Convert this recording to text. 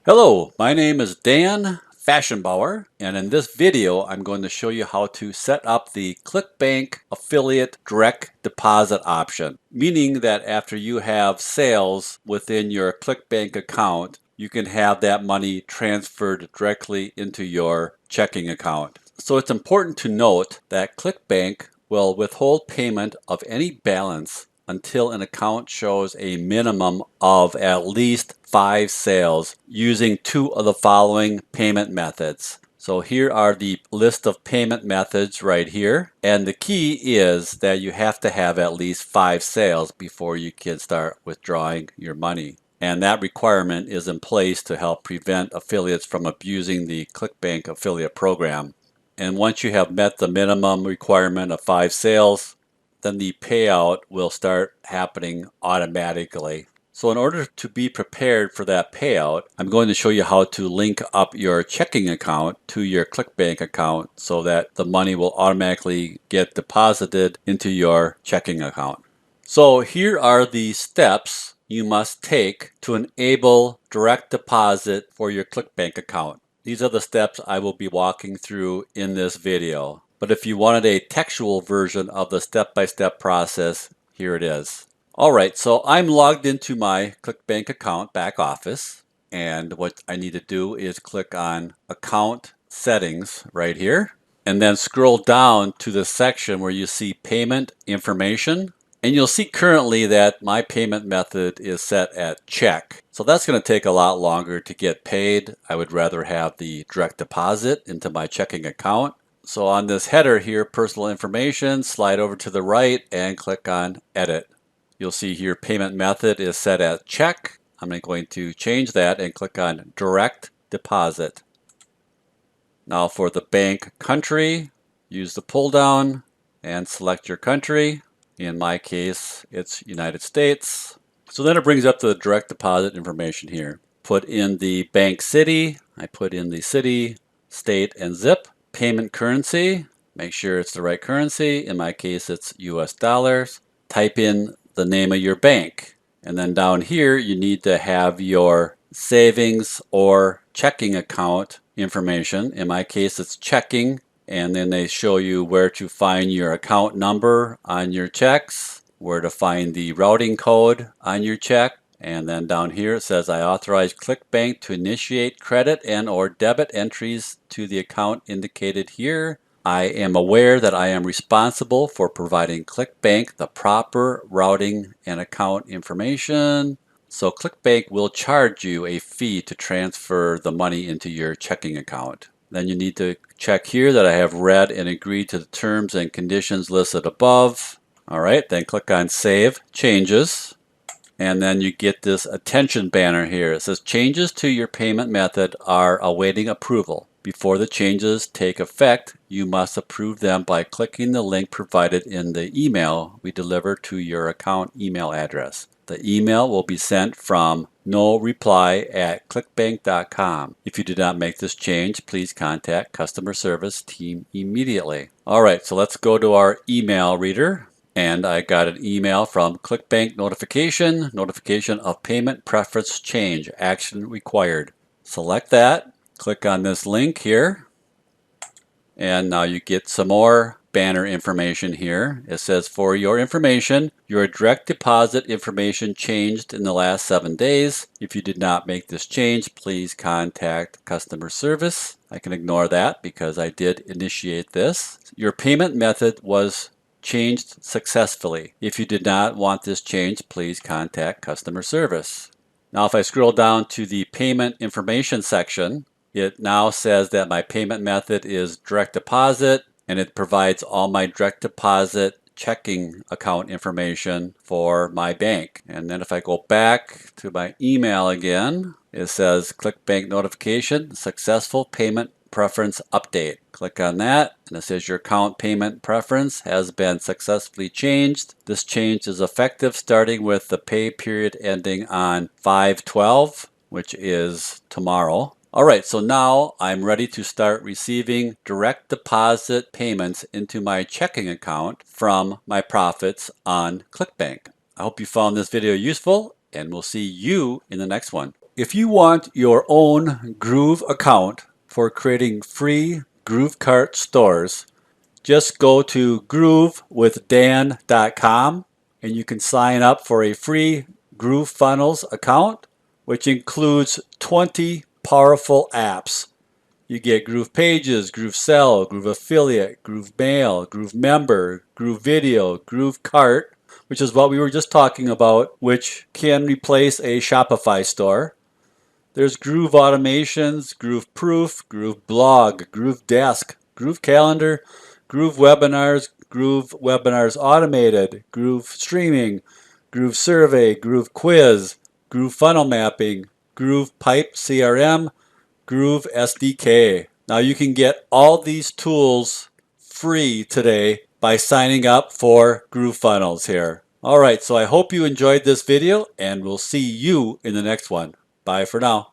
Hello, my name is Dan Fashionbauer, and in this video I'm going to show you how to set up the ClickBank affiliate direct deposit option, meaning that after you have sales within your ClickBank account, you can have that money transferred directly into your checking account. So it's important to note that ClickBank will withhold payment of any balance until an account shows a minimum of at least 5 sales using 2 of the following payment methods. So here are the list of payment methods right here. And the key is that you have to have at least 5 sales before you can start withdrawing your money. And that requirement is in place to help prevent affiliates from abusing the ClickBank affiliate program. And once you have met the minimum requirement of 5 sales, then the payout will start happening automatically. So in order to be prepared for that payout, I'm going to show you how to link up your checking account to your ClickBank account so that the money will automatically get deposited into your checking account. So here are the steps you must take to enable direct deposit for your ClickBank account. These are the steps I will be walking through in this video. But if you wanted a textual version of the step-by-step process, here it is. Alright, so I'm logged into my ClickBank account back office, and what I need to do is click on Account Settings right here, and then scroll down to the section where you see Payment Information, and you'll see currently that my payment method is set at check. So that's going to take a lot longer to get paid. I would rather have the direct deposit into my checking account. So on this header here, personal information, slide over to the right and click on edit. You'll see here payment method is set at check. I'm going to change that and click on direct deposit. Now for the bank country, use the pull down and select your country. In my case, it's United States. So then it brings up the direct deposit information here. Put in the bank city. I put in the city, state, and zip. Payment currency, make sure it's the right currency. In my case, it's US dollars. Type in the name of your bank. And then down here, you need to have your savings or checking account information. In my case, it's checking. And then they show you where to find your account number on your checks, where to find the routing code on your check. And then down here it says, I authorize ClickBank to initiate credit and or debit entries to the account indicated here. I am aware that I am responsible for providing ClickBank the proper routing and account information. So ClickBank will charge you a fee to transfer the money into your checking account. Then you need to check here that I have read and agreed to the terms and conditions listed above. All right, then click on Save Changes. And then you get this attention banner here. It says changes to your payment method are awaiting approval. Before the changes take effect, you must approve them by clicking the link provided in the email we deliver to your account email address. The email will be sent from noreply@clickbank.com. If you did not make this change, please contact customer service team immediately. All right, so let's go to our email reader. And I got an email from ClickBank notification of payment preference change, action required. Select that, click on this link here, and now you get some more banner information here. It says, for your information, your direct deposit information changed in the last 7 days. If you did not make this change, please contact customer service. I can ignore that because I did initiate this. Your payment method was changed successfully. If you did not want this change, please contact customer service. Now if I scroll down to the payment information section, it now says that my payment method is direct deposit, and it provides all my direct deposit checking account information for my bank. And then if I go back to my email again, it says ClickBank notification, successful payment preference update. Click on that and it says your account payment preference has been successfully changed. This change is effective starting with the pay period ending on 5/12, which is tomorrow. Alright, so now I'm ready to start receiving direct deposit payments into my checking account from my profits on ClickBank. I hope you found this video useful, and we'll see you in the next one. if you want your own Groove account for creating free Groove Cart stores, just go to groovewithdan.com and you can sign up for a free Groove Funnels account, which includes 20 powerful apps. You get Groove Pages, Groove Sell, Groove Affiliate, Groove Mail, Groove Member, Groove Video, Groove Cart, which is what we were just talking about, which can replace a Shopify store. There's Groove Automations, Groove Proof, Groove Blog, Groove Desk, Groove Calendar, Groove Webinars, Groove Webinars Automated, Groove Streaming, Groove Survey, Groove Quiz, Groove Funnel Mapping, Groove Pipe CRM, Groove SDK. Now you can get all these tools free today by signing up for Groove Funnels here. Alright, so I hope you enjoyed this video and we'll see you in the next one. Bye for now.